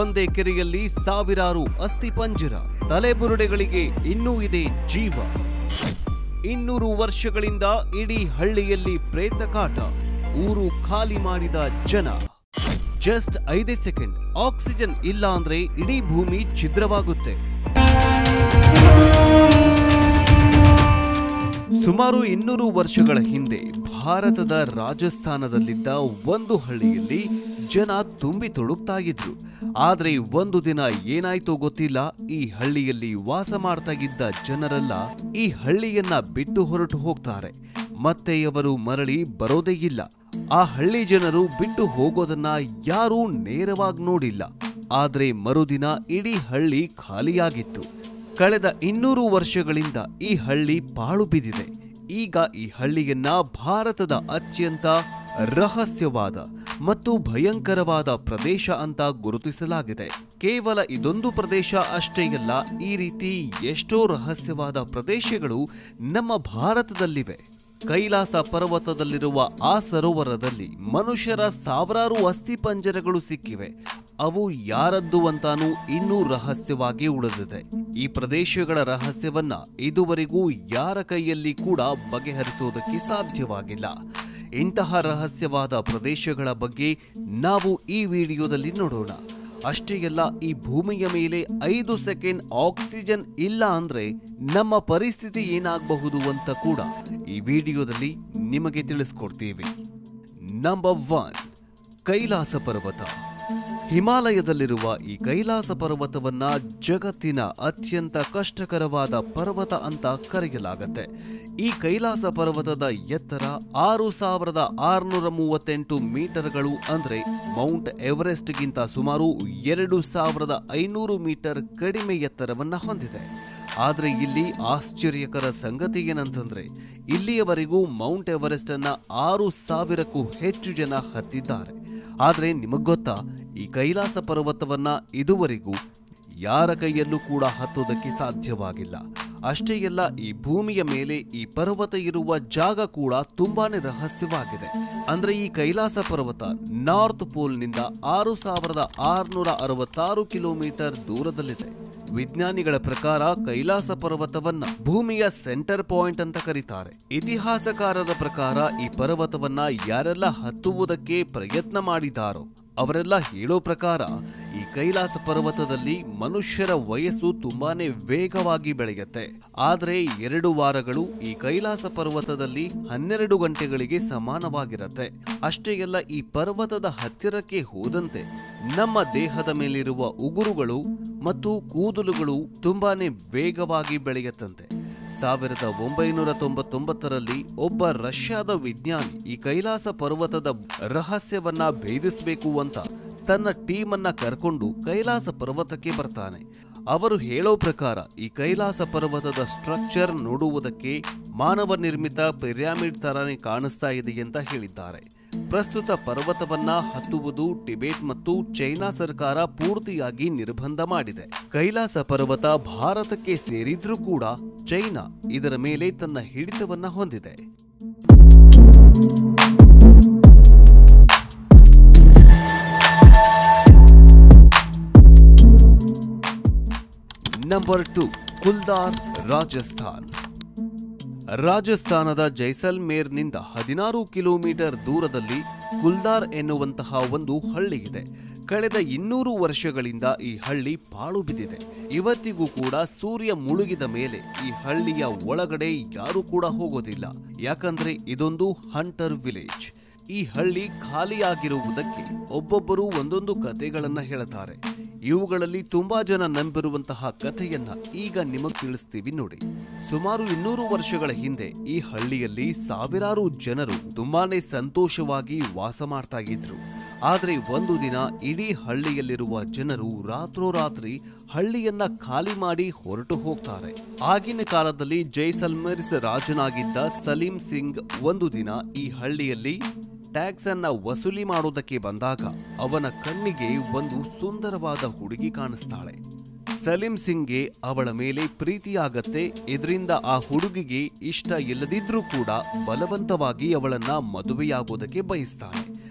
ಒಂದೇ ಕೆರೆಯಲ್ಲಿ ಸಾವಿರಾರು ಅಸ್ಥಿಪಂಜರ, ತಲೆಬುರುಡೆಗಳಿಗೆ ಇನ್ನೂ ಇದೆ ಜೀವ. 200 ವರ್ಷಗಳಿಂದ ಇಡೀ ಹಳ್ಳಿಯಲ್ಲಿ ಪ್ರೇತ ಕಾಟ, ಊರು ಖಾಲಿ ಮಾಡಿದ ಜನ. ಜಸ್ಟ್ 5 ಸೆಕೆಂಡ್ ಆಕ್ಸಿಜನ್ ಇಲ್ಲ ಅಂದ್ರೆ ಇಡೀ ಭೂಮಿ ಛಿದ್ರವಾಗುತ್ತೆ. ಸುಮಾರು 200 ವರ್ಷಗಳ ಹಿಂದೆ ಭಾರತದ ರಾಜಸ್ಥಾನದಲ್ಲಿದ್ದ ಒಂದು ಹಳ್ಳಿಯಲ್ಲಿ ಜನ ತುಂಬಿ ತುಳುಕ್ತಾ ಇದ್ರು. ಆದ್ರೆ ಒಂದು ದಿನ ಏನಾಯ್ತೋ ಗೊತ್ತಿಲ್ಲ, ಈ ಹಳ್ಳಿಯಲ್ಲಿ ವಾಸ ಮಾಡ್ತಾ ಇದ್ದ ಜನರೆಲ್ಲ ಈ ಹಳ್ಳಿಯನ್ನ ಬಿಟ್ಟು ಹೊರಟು ಹೋಗ್ತಾರೆ. ಮತ್ತೆ ಅವರು ಮರಳಿ ಬರೋದೇ ಇಲ್ಲ. ಆ ಹಳ್ಳಿ ಜನರು ಬಿಟ್ಟು ಹೋಗೋದನ್ನ ಯಾರೂ ನೇರವಾಗಿ ನೋಡಿಲ್ಲ. ಆದ್ರೆ ಮರುದಿನ ಇಡೀ ಹಳ್ಳಿ ಖಾಲಿಯಾಗಿತ್ತು. ಕಳೆದ 200 ವರ್ಷಗಳಿಂದ ಈ ಹಳ್ಳಿ ಪಾಳು ಬಿದ್ದಿದೆ. ಈಗ ಈ ಹಳ್ಳಿಯನ್ನ ಭಾರತದ ಅತ್ಯಂತ ರಹಸ್ಯವಾದ ಮತ್ತು ಭಯಂಕರವಾದ ಪ್ರದೇಶ ಅಂತ ಗುರುತಿಸಲಾಗಿದೆ. ಕೇವಲ ಇದೊಂದು ಪ್ರದೇಶ ಅಷ್ಟೇ ಅಲ್ಲ, ಈ ರೀತಿ ಎಷ್ಟೋ ರಹಸ್ಯವಾದ ಪ್ರದೇಶಗಳು ನಮ್ಮ ಭಾರತದಲ್ಲಿವೆ. ಕೈಲಾಸ ಪರ್ವತದಲ್ಲಿರುವ ಆ ಸರೋವರದಲ್ಲಿ ಮನುಷ್ಯರ ಸಾವಿರಾರು ಅಸ್ಥಿಪಂಜರಗಳು ಸಿಕ್ಕಿವೆ. ಅವು ಯಾರದ್ದು ಅಂತಾನೂ ಇನ್ನೂ ರಹಸ್ಯವಾಗಿ ಉಳಿದಿದೆ. ಈ ಪ್ರದೇಶಗಳ ರಹಸ್ಯವನ್ನ ಇದುವರೆಗೂ ಯಾರ ಕೈಯಲ್ಲಿ ಕೂಡ ಬಗೆಹರಿಸೋದಕ್ಕೆ ಸಾಧ್ಯವಾಗಿಲ್ಲ. ಇಂತಹ ರಹಸ್ಯವಾದ ಪ್ರದೇಶಗಳ ಬಗ್ಗೆ ನಾವು ಈ ವಿಡಿಯೋದಲ್ಲಿ ನೋಡೋಣ. ಅಷ್ಟೇ ಅಲ್ಲ, ಈ ಭೂಮಿಯ ಮೇಲೆ 5 ಸೆಕೆಂಡ್ ಆಕ್ಸಿಜನ್ ಇಲ್ಲ ಅಂದ್ರೆ ನಮ್ಮ ಪರಿಸ್ಥಿತಿ ಏನಾಗಬಹುದು ಅಂತ ಕೂಡ ಈ ವಿಡಿಯೋದಲ್ಲಿ ನಿಮಗೆ ತಿಳಿಸ್ಕೊಡ್ತೀವಿ. ನಂಬರ್ 1, ಕೈಲಾಸ ಪರ್ವತ. ಹಿಮಾಲಯದಲ್ಲಿರುವ ಈ ಕೈಲಾಸ ಪರ್ವತವನ್ನ ಜಗತ್ತಿನ ಅತ್ಯಂತ ಕಷ್ಟಕರವಾದ ಪರ್ವತ ಅಂತ ಕರೆಯಲಾಗುತ್ತೆ. ಈ ಕೈಲಾಸ ಪರ್ವತದ ಎತ್ತರ 6638 ಮೀಟರ್ಗಳು, ಅಂದ್ರೆ ಮೌಂಟ್ ಎವರೆಸ್ಟ್ಗಿಂತ ಸುಮಾರು 2500 ಮೀಟರ್ ಕಡಿಮೆ ಎತ್ತರವನ್ನ ಹೊಂದಿದೆ. ಆದ್ರೆ ಇಲ್ಲಿ ಆಶ್ಚರ್ಯಕರ ಸಂಗತಿ ಏನಂತಂದ್ರೆ, ಇಲ್ಲಿಯವರೆಗೂ ಮೌಂಟ್ ಎವರೆಸ್ಟ್ ಅನ್ನ 6000ಕ್ಕೂ ಹೆಚ್ಚು ಜನ ಹತ್ತಿದ್ದಾರೆ. ಆದ್ರೆ ನಿಮಗ್ ಗೊತ್ತಾ, ಈ ಕೈಲಾಸ ಪರ್ವತವನ್ನ ಇದುವರೆಗೂ ಯಾರ ಕೈಯಲ್ಲೂ ಕೂಡ ಹತ್ತೋದಕ್ಕೆ ಸಾಧ್ಯವಾಗಿಲ್ಲ. ಅಷ್ಟೇ ಅಲ್ಲ, ಈ ಭೂಮಿಯ ಮೇಲೆ ಈ ಪರ್ವತ ಇರುವ ಜಾಗ ಕೂಡ ತುಂಬಾನೇ ರಹಸ್ಯವಾಗಿದೆ. ಅಂದ್ರೆ ಈ ಕೈಲಾಸ ಪರ್ವತ ನಾರ್ತ್ ಪೋಲ್ನಿಂದ 6666 ಕಿಲೋಮೀಟರ್ ದೂರದಲ್ಲಿದೆ. ವಿಜ್ಞಾನಿಗಳ ಪ್ರಕಾರ ಕೈಲಾಸ ಪರ್ವತವನ್ನ ಭೂಮಿಯ ಸೆಂಟರ್ ಪಾಯಿಂಟ್ ಅಂತ ಕರೀತಾರೆ. ಇತಿಹಾಸಕಾರರ ಪ್ರಕಾರ ಈ ಪರ್ವತವನ್ನ ಯಾರೆಲ್ಲ ಹತ್ತುವುದಕ್ಕೆ ಪ್ರಯತ್ನ ಮಾಡಿದಾರೋ ಅವರೆಲ್ಲ ಹೇಳೋ ಪ್ರಕಾರ ಈ ಕೈಲಾಸ ಪರ್ವತದಲ್ಲಿ ಮನುಷ್ಯರ ವಯಸ್ಸು ತುಂಬಾನೇ ವೇಗವಾಗಿ ಬೆಳೆಯುತ್ತೆ. ಆದ್ರೆ 2 ವಾರಗಳು ಈ ಕೈಲಾಸ ಪರ್ವತದಲ್ಲಿ 12 ಗಂಟೆಗಳಿಗೆ ಸಮಾನವಾಗಿರುತ್ತೆ. ಅಷ್ಟೇ ಅಲ್ಲ, ಈ ಪರ್ವತದ ಹತ್ತಿರಕ್ಕೆ ಹೋದಂತೆ ನಮ್ಮ ದೇಹದ ಮೇಲಿರುವ ಉಗುರುಗಳು ಮತ್ತು ಕೂದಲುಗಳು ತುಂಬಾನೇ ವೇಗವಾಗಿ ಬೆಳೆಯುತ್ತಂತೆ. 1999ರಲ್ಲಿ ಒಬ್ಬ ರಷ್ಯಾದ ವಿಜ್ಞಾನಿ ಈ ಕೈಲಾಸ ಪರ್ವತದ ರಹಸ್ಯವನ್ನ ಭೇದಿಸಬೇಕು ಅಂತ ತನ್ನ ಟೀಮ್ ಅನ್ನ ಕರ್ಕೊಂಡು ಕೈಲಾಸ ಪರ್ವತಕ್ಕೆ ಬರ್ತಾನೆ. ಅವರು ಹೇಳೋ ಪ್ರಕಾರ ಈ ಕೈಲಾಸ ಪರ್ವತದ ಸ್ಟ್ರಕ್ಚರ್ ನೋಡುವುದಕ್ಕೆ ಮಾನವ ನಿರ್ಮಿತ ಪಿರಮಿಡ್ ತರಾನೇ ಕಾಣಿಸ್ತಾ ಇದೆ ಅಂತ ಹೇಳಿದ್ದಾರೆ. ಪ್ರಸ್ತುತ ಪರ್ವತವನ್ನ ಹತ್ತುವುದು ಟಿಬೆಟ್ ಮತ್ತು ಚೈನಾ ಸರ್ಕಾರ ಪೂರ್ತಿಯಾಗಿ ನಿರ್ಬಂಧ ಮಾಡಿದೆ. ಕೈಲಾಸ ಪರ್ವತ ಭಾರತಕ್ಕೆ ಸೇರಿದ್ರೂ ಕೂಡ ಚೈನಾ ಇದರ ಮೇಲೆ ತನ್ನ ಹಿಡಿತವನ್ನ ಹೊಂದಿದೆ. ನಂಬರ್ 2, ಕುಲ್ದಾರ್, ರಾಜಸ್ಥಾನ್. ರಾಜಸ್ಥಾನದ ಜೈಸಲ್ಮೇರ್ನಿಂದ 16 ಕಿಲೋಮೀಟರ್ ದೂರದಲ್ಲಿ ಕುಲ್ದಾರ್ ಎನ್ನುವಂತಹ ಒಂದು ಹಳ್ಳಿ ಇದೆ. ಕಳೆದ 200 ವರ್ಷಗಳಿಂದ ಈ ಹಳ್ಳಿ ಪಾಳು ಬಿದ್ದಿದೆ. ಇವತ್ತಿಗೂ ಕೂಡ ಸೂರ್ಯ ಮುಳುಗಿದ ಮೇಲೆ ಈ ಹಳ್ಳಿಯ ಒಳಗಡೆ ಯಾರೂ ಕೂಡ ಹೋಗೋದಿಲ್ಲ. ಯಾಕಂದ್ರೆ ಇದೊಂದು ಹಂಟರ್ ವಿಲೇಜ್. ಈ ಹಳ್ಳಿ ಖಾಲಿಯಾಗಿರುವುದಕ್ಕೆ ಒಬ್ಬೊಬ್ಬರು ಒಂದೊಂದು ಕಥೆಗಳನ್ನ ಹೇಳ್ತಾರೆ. ಇವುಗಳಲ್ಲಿ ತುಂಬಾ ಜನ ನಂಬಿರುವಂತಹ ಕಥೆಯನ್ನ ಈಗ ನಿಮಗೆ ತಿಳಿಸ್ತೀವಿ ನೋಡಿ. ಸುಮಾರು 200 ವರ್ಷಗಳ ಹಿಂದೆ ಈ ಹಳ್ಳಿಯಲ್ಲಿ ಸಾವಿರಾರು ಜನರು ತುಂಬಾನೇ ಸಂತೋಷವಾಗಿ ವಾಸ ಮಾಡ್ತಾ ಇದ್ರು. ಆದ್ರೆ ಒಂದು ದಿನ ಇಡೀ ಹಳ್ಳಿಯಲ್ಲಿರುವ ಜನರು ರಾತ್ರೋರಾತ್ರಿ ಹಳ್ಳಿಯನ್ನ ಖಾಲಿ ಮಾಡಿ ಹೊರಟು ಹೋಗ್ತಾರೆ. ಆಗಿನ ಕಾಲದಲ್ಲಿ ಜೈಸಲ್ಮೇರ್ ರಾಜನಾಗಿದ್ದ ಸಲೀಂ ಸಿಂಗ್ ಒಂದು ದಿನ ಈ ಹಳ್ಳಿಯಲ್ಲಿ ಟ್ಯಾಕ್ಸ್ ಅನ್ನ ವಸೂಲಿ ಮಾಡೋದಕ್ಕೆ ಬಂದಾಗ ಅವನ ಕಣ್ಣಿಗೆ ಒಂದು ಸುಂದರವಾದ ಹುಡುಗಿ ಕಾಣಿಸ್ತಾಳೆ. ಸಲೀಂ ಸಿಂಗ್ಗೆ ಅವಳ ಮೇಲೆ ಪ್ರೀತಿಯಾಗತ್ತೆ. ಇದರಿಂದ ಆ ಹುಡುಗಿಗೆ ಇಷ್ಟ ಇಲ್ಲದಿದ್ರೂ ಕೂಡ ಬಲವಂತವಾಗಿ ಅವಳನ್ನ ಮದುವೆಯಾಗೋದಕ್ಕೆ ಬಯಸ್ತಾನೆ.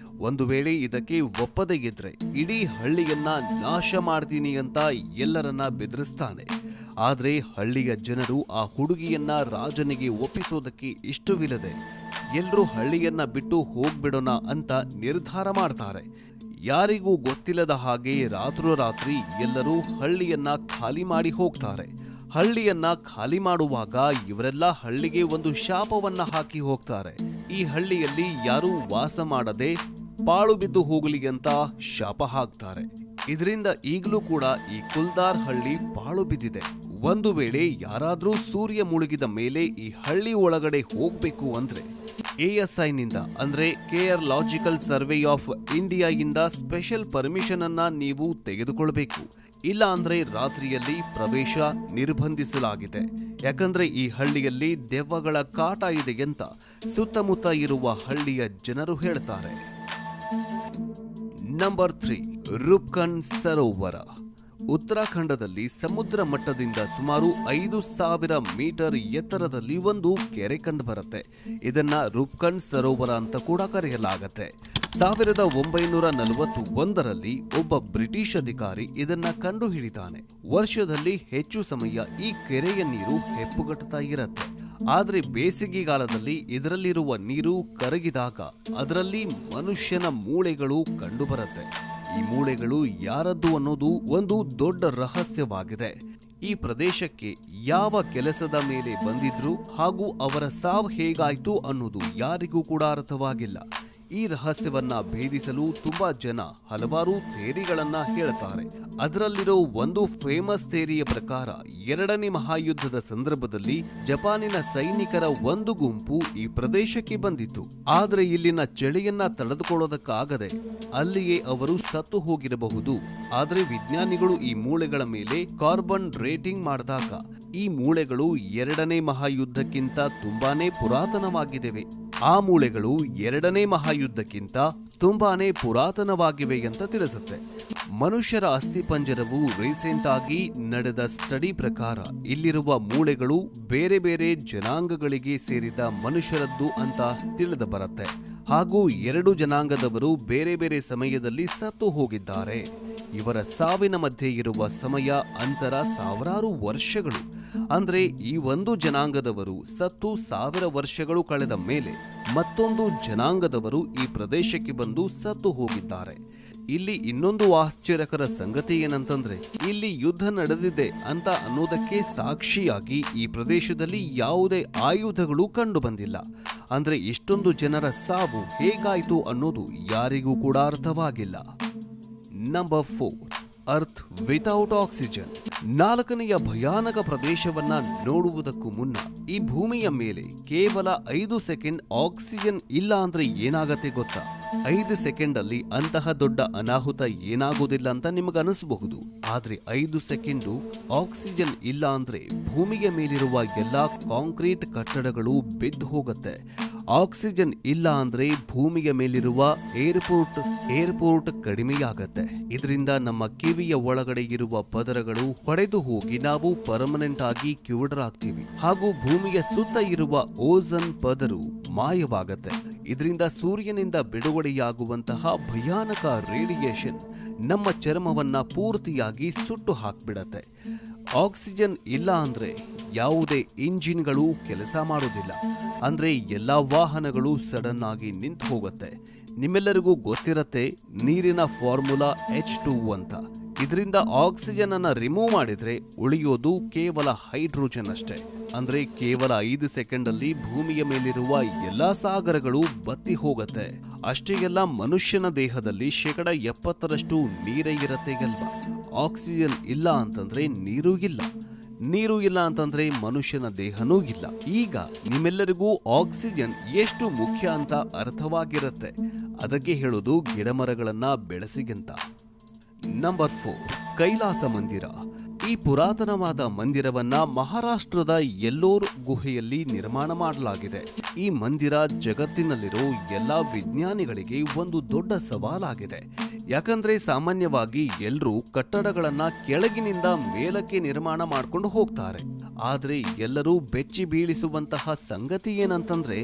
ಒಂದು ವೇಳೆ ಇದಕ್ಕೆ ಒಪ್ಪದೇ ಇದ್ರೆ ಇಡೀ ಹಳ್ಳಿಯನ್ನ ನಾಶ ಮಾಡ್ತೀನಿ ಅಂತ ಎಲ್ಲರನ್ನ ಬೆದರಿಸ್ತಾನೆ. ಆದ್ರೆ ಹಳ್ಳಿಯ ಜನರು ಆ ಹುಡುಗಿಯನ್ನ ರಾಜನಿಗೆ ಒಪ್ಪಿಸೋದಕ್ಕೆ ಇಷ್ಟವಿಲ್ಲದೆ ಎಲ್ರೂ ಹಳ್ಳಿಯನ್ನ ಬಿಟ್ಟು ಹೋಗ್ಬಿಡೋಣ ಅಂತ ನಿರ್ಧಾರ ಮಾಡ್ತಾರೆ. ಯಾರಿಗೂ ಗೊತ್ತಿಲ್ಲದ ಹಾಗೆ ರಾತ್ರೋರಾತ್ರಿ ಎಲ್ಲರೂ ಹಳ್ಳಿಯನ್ನ ಖಾಲಿ ಮಾಡಿ ಹೋಗ್ತಾರೆ. ಹಳ್ಳಿಯನ್ನ ಖಾಲಿ ಮಾಡುವಾಗ ಇವರೆಲ್ಲ ಹಳ್ಳಿಗೆ ಒಂದು ಶಾಪವನ್ನ ಹಾಕಿ ಹೋಗ್ತಾರೆ. ಈ ಹಳ್ಳಿಯಲ್ಲಿ ಯಾರೂ ವಾಸ ಮಾಡದೆ ಪಾಳು ಬಿದ್ದು ಹೋಗಲಿ ಅಂತ ಶಾಪ ಹಾಕ್ತಾರೆ. ಇದರಿಂದ ಈಗಲೂ ಕೂಡ ಈ ಕುಲ್ದಾರ್ ಹಳ್ಳಿ ಪಾಳು ಬಿದ್ದಿದೆ. ಒಂದು ವೇಳೆ ಯಾರಾದ್ರೂ ಸೂರ್ಯ ಮುಳುಗಿದ ಮೇಲೆ ಈ ಹಳ್ಳಿ ಒಳಗಡೆ ಹೋಗ್ಬೇಕು ಅಂದ್ರೆ ASI ನಿಂದ ಅಂದ್ರೆ ಕೇರಲಾಜಿಕಲ್ ಸರ್ವೆ ಆಫ್ ಇಂಡಿಯಾ ಇಂದ ಸ್ಪೆಷಲ್ ಪರ್ಮಿಷನ್ ಅನ್ನ ನೀವು ತೆಗೆದುಕೊಳ್ಬೇಕು. ಇಲ್ಲ ಅಂದ್ರೆ ರಾತ್ರಿಯಲ್ಲಿ ಪ್ರವೇಶ ನಿರ್ಬಂಧಿಸಲಾಗಿದೆ. ಯಾಕಂದ್ರೆ ಈ ಹಳ್ಳಿಯಲ್ಲಿ ದೆವ್ವಗಳ ಕಾಟ ಇದೆ ಅಂತ ಸುತ್ತಮುತ್ತ ಇರುವ ಹಳ್ಳಿಯ ಜನರು ಹೇಳ್ತಾರೆ. ನಂಬರ್ 3, ರೂಪ್ಕುಂಡ್ ಸರೋವರ. ಉತ್ತರಾಖಂಡದಲ್ಲಿ ಸಮುದ್ರ ಮಟ್ಟದಿಂದ ಸುಮಾರು 5,000 ಮೀಟರ್ ಎತ್ತರದಲ್ಲಿ ಒಂದು ಕೆರೆ ಕಂಡು ಬರುತ್ತೆ. ಇದನ್ನ ರೂಪ್ಕುಂಡ್ ಸರೋವರ ಅಂತ ಕೂಡ ಕರೆಯಲಾಗುತ್ತೆ. 1941ರಲ್ಲಿ ಒಬ್ಬ ಬ್ರಿಟಿಷ್ ಅಧಿಕಾರಿ ಇದನ್ನ ಕಂಡು ಹಿಡಿತಾನೆ. ವರ್ಷದಲ್ಲಿ ಹೆಚ್ಚು ಸಮಯ ಈ ಕೆರೆಯ ನೀರು ಹೆಪ್ಪುಗಟ್ಟುತ್ತಾ ಇರುತ್ತೆ. ಆದ್ರೆ ಬೇಸಿಗೆಗಾಲದಲ್ಲಿ ಇದರಲ್ಲಿರುವ ನೀರು ಕರಗಿದಾಗ ಅದರಲ್ಲಿ ಮನುಷ್ಯನ ಮೂಳೆಗಳು ಕಂಡುಬರುತ್ತೆ. ಈ ಮೂಳೆಗಳು ಯಾರದ್ದು ಅನ್ನೋದು ಒಂದು ದೊಡ್ಡ ರಹಸ್ಯವಾಗಿದೆ. ಈ ಪ್ರದೇಶಕ್ಕೆ ಯಾವ ಕೆಲಸದ ಮೇಲೆ ಬಂದಿದ್ರು ಹಾಗೂ ಅವರ ಸಾವು ಹೇಗಾಯ್ತು ಅನ್ನೋದು ಯಾರಿಗೂ ಕೂಡ ಅರ್ಥವಾಗಿಲ್ಲ. ಈ ರಹಸ್ಯವನ್ನ ಭೇದಿಸಲು ತುಂಬಾ ಜನ ಹಲವಾರು ಥಿಯರಿಗಳನ್ನ ಹೇಳ್ತಾರೆ. ಅದರಲ್ಲಿರೋ ಒಂದು ಫೇಮಸ್ ಥಿಯರಿಯ ಪ್ರಕಾರ 2ನೇ ಮಹಾಯುದ್ಧದ ಸಂದರ್ಭದಲ್ಲಿ ಜಪಾನಿನ ಸೈನಿಕರ ಒಂದು ಗುಂಪು ಈ ಪ್ರದೇಶಕ್ಕೆ ಬಂದಿತ್ತು. ಆದ್ರೆ ಇಲ್ಲಿನ ಚಳಿಯನ್ನ ತಡೆದುಕೊಳ್ಳೋದಕ್ಕಾಗದೆ ಅಲ್ಲಿಯೇ ಅವರು ಸತ್ತು ಹೋಗಿರಬಹುದು. ಆದ್ರೆ ವಿಜ್ಞಾನಿಗಳು ಈ ಮೂಳೆಗಳ ಮೇಲೆ ಕಾರ್ಬನ್ ರೇಟಿಂಗ್ ಮಾಡಿದಾಗ ಈ ಮೂಳೆಗಳು 2ನೇ ಮಹಾಯುದ್ಧಕ್ಕಿಂತ ತುಂಬಾನೇ ಪುರಾತನವಾಗಿವೆ. ಆ ಮೂಳೆಗಳು 2ನೇ ಮಹಾಯುದ್ಧಕ್ಕಿಂತ ತುಂಬಾನೇ ಪುರಾತನವಾಗಿವೆ ಅಂತ ತಿಳಿಸುತ್ತೆ. ಮನುಷ್ಯರ ಅಸ್ಥಿಪಂಜರವು ರೀಸೆಂಟ್ ಆಗಿ ನಡೆದ ಸ್ಟಡಿ ಪ್ರಕಾರ ಇಲ್ಲಿರುವ ಮೂಳೆಗಳು ಬೇರೆ ಬೇರೆ ಜನಾಂಗಗಳಿಗೆ ಸೇರಿದ ಮನುಷ್ಯರದ್ದು ಅಂತ ತಿಳಿದು ಬರುತ್ತೆ. ಹಾಗೂ 2 ಜನಾಂಗದವರು ಬೇರೆ ಬೇರೆ ಸಮಯದಲ್ಲಿ ಸತ್ತು ಹೋಗಿದ್ದಾರೆ. ಇವರ ಸಾವಿನ ಮಧ್ಯೆ ಇರುವ ಸಮಯ ಅಂತರ ಸಾವಿರಾರು ವರ್ಷಗಳು. ಅಂದ್ರೆ ಈ ಒಂದು ಜನಾಂಗದವರು ಸತ್ತು 1000 ವರ್ಷಗಳು ಕಳೆದ ಮೇಲೆ ಮತ್ತೊಂದು ಜನಾಂಗದವರು ಈ ಪ್ರದೇಶಕ್ಕೆ ಬಂದು ಸತ್ತು ಹೋಗಿದ್ದಾರೆ. ಇಲ್ಲಿ ಇನ್ನೊಂದು ಆಶ್ಚರ್ಯಕರ ಸಂಗತಿ ಏನಂತಂದ್ರೆ ಇಲ್ಲಿ ಯುದ್ಧ ನಡೆದಿದೆ ಅಂತ ಅನ್ನೋದಕ್ಕೆ ಸಾಕ್ಷಿಯಾಗಿ ಈ ಪ್ರದೇಶದಲ್ಲಿ ಯಾವುದೇ ಆಯುಧಗಳು ಕಂಡು ಬಂದಿಲ್ಲ. ಅಂದ್ರೆ ಇಷ್ಟೊಂದು ಜನರ ಸಾವು ಹೇಗಾಯ್ತು ಅನ್ನೋದು ಯಾರಿಗೂ ಕೂಡ ಅರ್ಥವಾಗಿಲ್ಲ. Number 4, earth without oxygen. 4ನೆಯ ಭಯಾನಕ ಪ್ರದೇಶವನ್ನ ನೋಡುವುದಕ್ಕೂ ಮುನ್ನ ಈ ಭೂಮಿಯ ಮೇಲೆ ಕೇವಲ 5 ಸೆಕೆಂಡ್ ಆಕ್ಸಿಜನ್ ಇಲ್ಲ ಅಂದ್ರೆ ಏನಾಗತ್ತೆ ಗೊತ್ತಾ? 5 ಸೆಕೆಂಡ್ ಅಲ್ಲಿ ಅಂತಹ ದೊಡ್ಡ ಅನಾಹುತ ಏನಾಗೋದಿಲ್ಲ ಅಂತ ನಿಮಗನಿಸಬಹುದು. ಆದ್ರೆ 5 ಸೆಕೆಂಡು ಆಕ್ಸಿಜನ್ ಇಲ್ಲ ಅಂದ್ರೆ ಭೂಮಿಯ ಮೇಲಿರುವ ಎಲ್ಲಾ ಕಾಂಕ್ರೀಟ್ ಕಟ್ಟಡಗಳು ಬಿದ್ದು ಹೋಗುತ್ತೆ. ಆಕ್ಸಿಜನ್ ಇಲ್ಲ ಅಂದ್ರೆ ಭೂಮಿಯ ಮೇಲಿರುವ ಏರ್ಪೋರ್ಟ್ ಕಡಿಮೆಯಾಗತ್ತೆ. ಇದರಿಂದ ನಮ್ಮ ಕಿವಿಯ ಒಳಗಡೆ ಇರುವ ಪದರಗಳು ಹೊಡೆದು ಹೋಗಿ ನಾವು ಪರ್ಮನೆಂಟ್ ಆಗಿ ಕಿವುಡರಾಗ್ತೀವಿ. ಹಾಗೂ ಭೂಮಿಯ ಸುತ್ತ ಇರುವ ಓಝೋನ್ ಪದರು ಮಾಯವಾಗತ್ತೆ. ಇದರಿಂದ ಸೂರ್ಯನಿಂದ ಬಿಡುಗಡೆಯಾಗುವಂತಹ ಭಯಾನಕ ರೇಡಿಯೇಷನ್ ನಮ್ಮ ಚರ್ಮವನ್ನ ಪೂರ್ತಿಯಾಗಿ ಸುಟ್ಟು ಹಾಕ್ಬಿಡತ್ತೆ. ಆಕ್ಸಿಜನ್ ಇಲ್ಲ ಅಂದ್ರೆ ಯಾವುದೇ ಇಂಜಿನ್ಗಳು ಕೆಲಸ ಮಾಡೋದಿಲ್ಲ. ಅಂದ್ರೆ ಎಲ್ಲಾ ವಾಹನಗಳು ಸಡನ್ ಆಗಿ ನಿಂತು ಹೋಗುತ್ತೆ. ನಿಮ್ಮೆಲ್ಲರಿಗೂ ಗೊತ್ತಿರತ್ತೆ ನೀರಿನ ಫಾರ್ಮುಲಾ H2 ಅಂತ. ಇದರಿಂದ ಆಕ್ಸಿಜನ್ ಅನ್ನ ರಿಮೂವ್ ಮಾಡಿದ್ರೆ ಉಳಿಯೋದು ಕೇವಲ ಹೈಡ್ರೋಜನ್ ಅಷ್ಟೇ. ಅಂದ್ರೆ ಕೇವಲ 5 ಸೆಕೆಂಡ್ ಅಲ್ಲಿ ಭೂಮಿಯ ಮೇಲಿರುವ ಎಲ್ಲಾ ಸಾಗರಗಳು ಬತ್ತಿ ಹೋಗುತ್ತೆ. ಅಷ್ಟೇ ಎಲ್ಲ ಮನುಷ್ಯನ ದೇಹದಲ್ಲಿ 70% ನೀರೇ ಇರತ್ತೆ ಅಲ್ವಾ? ಆಕ್ಸಿಜನ್ ಇಲ್ಲ ಅಂತಂದ್ರೆ ನೀರು ಇಲ್ಲ, ನೀರು ಇಲ್ಲ ಅಂತಂದ್ರೆ ಮನುಷ್ಯನ ದೇಹನೂ ಇಲ್ಲ. ಈಗ ನಿಮ್ಮೆಲ್ಲರಿಗೂ ಆಕ್ಸಿಜನ್ ಎಷ್ಟು ಮುಖ್ಯ ಅಂತ ಅರ್ಥವಾಗಿರುತ್ತೆ. ಅದಕ್ಕೆ ಹೇಳೋದು ಗಿಡಮರಗಳನ್ನ ಬೆಳೆಸಿಗಿಂತ. ನಂಬರ್ 4, ಕೈಲಾಸ ಮಂದಿರ. ಈ ಪುರಾತನವಾದ ಮಂದಿರವನ್ನ ಮಹಾರಾಷ್ಟ್ರದ ಎಲ್ಲೋರ್ ಗುಹೆಯಲ್ಲಿ ನಿರ್ಮಾಣ ಮಾಡಲಾಗಿದೆ. ಈ ಮಂದಿರ ಜಗತ್ತಿನಲ್ಲಿರೋ ಎಲ್ಲಾ ವಿಜ್ಞಾನಿಗಳಿಗೆ ಒಂದು ದೊಡ್ಡ ಸವಾಲಾಗಿದೆ. ಯಾಕಂದ್ರೆ ಸಾಮಾನ್ಯವಾಗಿ ಎಲ್ಲರೂ ಕಟ್ಟಡಗಳನ್ನ ಕೆಳಗಿನಿಂದ ಮೇಲಕ್ಕೆ ನಿರ್ಮಾಣ ಮಾಡ್ಕೊಂಡು ಹೋಗ್ತಾರೆ. ಆದ್ರೆ ಎಲ್ಲರೂ ಬೆಚ್ಚಿ ಬೀಳಿಸುವಂತಹ ಸಂಗತಿ ಏನಂತಂದ್ರೆ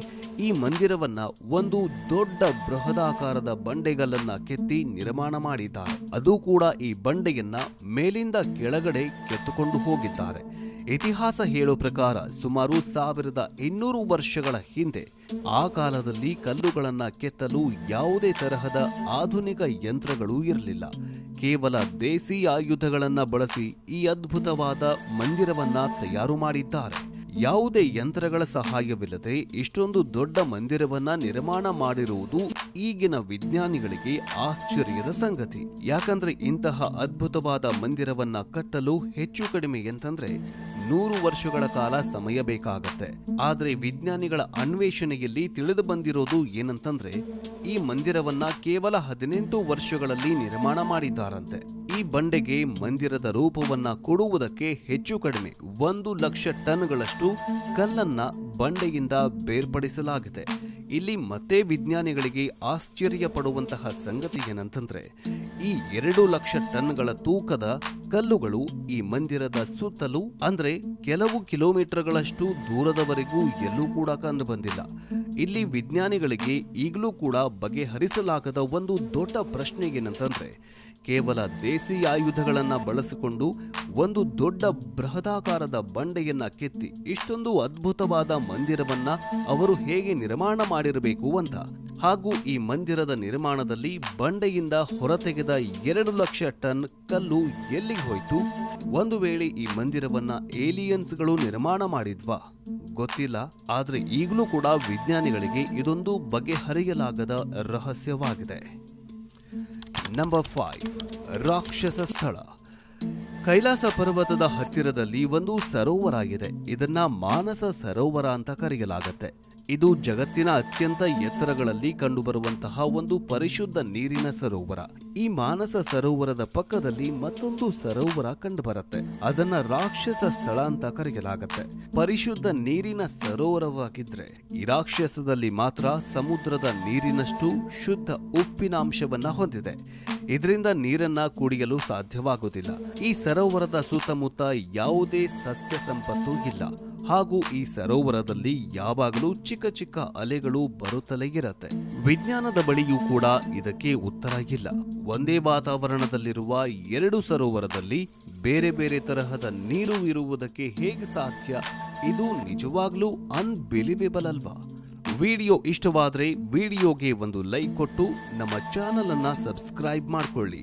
ಈ ಮಂದಿರವನ್ನ ಒಂದು ದೊಡ್ಡ ಬೃಹದಾಕಾರದ ಬಂಡೆಗಲ್ಲನ್ನ ಕೆತ್ತಿ ನಿರ್ಮಾಣ ಮಾಡಿದ್ದಾರೆ. ಅದು ಕೂಡ ಈ ಬಂಡೆಯನ್ನ ಮೇಲಿಂದ ಕೆಳಗಡೆ ಕೆತ್ತುಕೊಂಡು ಹೋಗಿದ್ದಾರೆ. ಇತಿಹಾಸ ಹೇಳೋ ಪ್ರಕಾರ ಸುಮಾರು 1200 ವರ್ಷಗಳ ಹಿಂದೆ ಆ ಕಾಲದಲ್ಲಿ ಕಲ್ಲುಗಳನ್ನ ಕೆತ್ತಲು ಯಾವುದೇ ತರಹದ ಆಧುನಿಕ ಯಂತ್ರಗಳು ಇರಲಿಲ್ಲ. ಕೇವಲ ದೇಸಿ ಆಯುಧಗಳನ್ನ ಬಳಸಿ ಈ ಅದ್ಭುತವಾದ ಮಂದಿರವನ್ನ ತಯಾರು ಮಾಡಿದ್ದಾರೆ. ಯಾವುದೇ ಯಂತ್ರಗಳ ಸಹಾಯವಿಲ್ಲದೆ ಇಷ್ಟೊಂದು ದೊಡ್ಡ ಮಂದಿರವನ್ನ ನಿರ್ಮಾಣ ಮಾಡಿರುವುದು ಈಗಿನ ವಿಜ್ಞಾನಿಗಳಿಗೆ ಆಶ್ಚರ್ಯದ ಸಂಗತಿ. ಯಾಕಂದ್ರೆ ಇಂತಹ ಅದ್ಭುತವಾದ ಮಂದಿರವನ್ನ ಕಟ್ಟಲು ಹೆಚ್ಚು ಕಡಿಮೆ ಎಂತಂದ್ರೆ 100 ವರ್ಷಗಳ ಕಾಲ ಸಮಯ ಬೇಕಾಗತ್ತೆ. ಆದ್ರೆ ವಿಜ್ಞಾನಿಗಳ ಅನ್ವೇಷಣೆಯಲ್ಲಿ ತಿಳಿದು ಬಂದಿರೋದು ಏನಂತಂದ್ರೆ ಈ ಮಂದಿರವನ್ನ ಕೇವಲ 18 ವರ್ಷಗಳಲ್ಲಿ ನಿರ್ಮಾಣ ಮಾಡಿದ್ದಾರಂತೆ. ಈ ಬಂಡೆಗೆ ಮಂದಿರದ ರೂಪವನ್ನ ಕೊಡುವುದಕ್ಕೆ ಹೆಚ್ಚು ಕಡಿಮೆ 1 ಲಕ್ಷ ಟನ್ಗಳಷ್ಟು ಕಲ್ಲನ್ನ ಬಂಡೆಯಿಂದ ಬೇರ್ಪಡಿಸಲಾಗಿದೆ. ಇಲ್ಲಿ ಮತ್ತೆ ವಿಜ್ಞಾನಿಗಳಿಗೆ ಆಶ್ಚರ್ಯ ಪಡುವಂತಹ ಸಂಗತಿ ಏನಂತಂದ್ರೆ ಈ 2 ಲಕ್ಷ ಟನ್ಗಳ ತೂಕದ ಕಲ್ಲುಗಳು ಈ ಮಂದಿರದ ಸುತ್ತಲೂ ಅಂದ್ರೆ ಕೆಲವು ಕಿಲೋಮೀಟರ್ಗಳಷ್ಟು ದೂರದವರೆಗೂ ಎಲ್ಲೂ ಕೂಡ ಕಂಡು ಬಂದಿಲ್ಲ. ಇಲ್ಲಿ ವಿಜ್ಞಾನಿಗಳಿಗೆ ಈಗಲೂ ಕೂಡ ಬಗೆಹರಿಸಲಾಗದ ಒಂದು ದೊಡ್ಡ ಪ್ರಶ್ನೆ ಏನಂತಂದ್ರೆ ಕೇವಲ ದೇಸಿ ಆಯುಧಗಳನ್ನ ಬಳಸಿಕೊಂಡು ಒಂದು ದೊಡ್ಡ ಬೃಹದಾಕಾರದ ಬಂಡೆಯನ್ನ ಕೆತ್ತಿ ಇಷ್ಟೊಂದು ಅದ್ಭುತವಾದ ಮಂದಿರವನ್ನ ಅವರು ಹೇಗೆ ನಿರ್ಮಾಣ ಮಾಡಿರಬೇಕು ಅಂತ. ಹಾಗೂ ಈ ಮಂದಿರದ ನಿರ್ಮಾಣದಲ್ಲಿ ಬಂಡೆಯಿಂದ ಹೊರತೆಗೆದ 2 ಲಕ್ಷ ಟನ್ ಕಲ್ಲು ಎಲ್ಲಿಗೆ ಹೋಯ್ತು? ಒಂದು ವೇಳೆ ಈ ಮಂದಿರವನ್ನ ಏಲಿಯನ್ಸ್ಗಳು ನಿರ್ಮಾಣ ಮಾಡಿದ್ವಾ? ಗೊತ್ತಿಲ್ಲ. ಆದ್ರೆ ಈಗಲೂ ಕೂಡ ವಿಜ್ಞಾನಿಗಳಿಗೆ ಇದೊಂದು ಬಗೆಹರಿಯಲಾಗದ ರಹಸ್ಯವಾಗಿದೆ. ನಂಬರ್ 5, ರಾಕ್ಷಸ ಸ್ಥಳ. ಕೈಲಾಸ ಪರ್ವತದ ಹತ್ತಿರದಲ್ಲಿ ಒಂದು ಸರೋವರ ಇದೆ. ಇದನ್ನ ಮಾನಸ ಸರೋವರ ಅಂತ ಕರೆಯಲಾಗುತ್ತೆ. ಇದು ಜಗತ್ತಿನ ಅತ್ಯಂತ ಎತ್ತರಗಳಲ್ಲಿ ಕಂಡುಬರುವಂತಹ ಒಂದು ಪರಿಶುದ್ಧ ನೀರಿನ ಸರೋವರ. ಈ ಮಾನಸ ಸರೋವರದ ಪಕ್ಕದಲ್ಲಿ ಮತ್ತೊಂದು ಸರೋವರ ಕಂಡುಬರುತ್ತೆ. ಅದನ್ನ ರಾಕ್ಷಸ ಸ್ಥಳ ಅಂತ ಕರೆಯಲಾಗುತ್ತೆ. ಪರಿಶುದ್ಧ ನೀರಿನ ಸರೋವರವಾಗಿದ್ರೆ ಈ ರಾಕ್ಷಸದಲ್ಲಿ ಮಾತ್ರ ಸಮುದ್ರದ ನೀರಿನಷ್ಟು ಶುದ್ಧ ಉಪ್ಪಿನಾಂಶವನ್ನ ಹೊಂದಿದೆ. ಇದರಿಂದ ನೀರನ್ನ ಕುಡಿಯಲು ಸಾಧ್ಯವಾಗುವುದಿಲ್ಲ. ಈ ಸರೋವರದ ಸುತ್ತಮುತ್ತ ಯಾವುದೇ ಸಸ್ಯ ಸಂಪತ್ತು ಇಲ್ಲ. ಹಾಗೂ ಈ ಸರೋವರದಲ್ಲಿ ಯಾವಾಗಲೂ ಚಿಕ್ಕ ಚಿಕ್ಕ ಅಲೆಗಳು ಬರುತ್ತಲೇ ಇರತ್ತೆ. ವಿಜ್ಞಾನದ ಬಳಿಯೂ ಕೂಡ ಇದಕ್ಕೆ ಉತ್ತರ ಇಲ್ಲ. ಒಂದೇ ವಾತಾವರಣದಲ್ಲಿರುವ 2 ಸರೋವರದಲ್ಲಿ ಬೇರೆ ಬೇರೆ ತರಹದ ನೀರು ಇರುವುದಕ್ಕೆ ಹೇಗೆ ಸಾಧ್ಯ? ಇದು ನಿಜವಾಗ್ಲೂ ಅನ್ಬಿಲಿವೇಬಲ್ ಅಲ್ವಾ? ವಿಡಿಯೋ ಇಷ್ಟವಾದ್ರೆ ವಿಡಿಯೋಗೆ ಒಂದು ಲೈಕ್ ಕೊಟ್ಟು ನಮ್ಮ ಚಾನಲ್ ಅನ್ನ ಸಬ್ಸ್ಕ್ರೈಬ್ ಮಾಡ್ಕೊಳ್ಳಿ.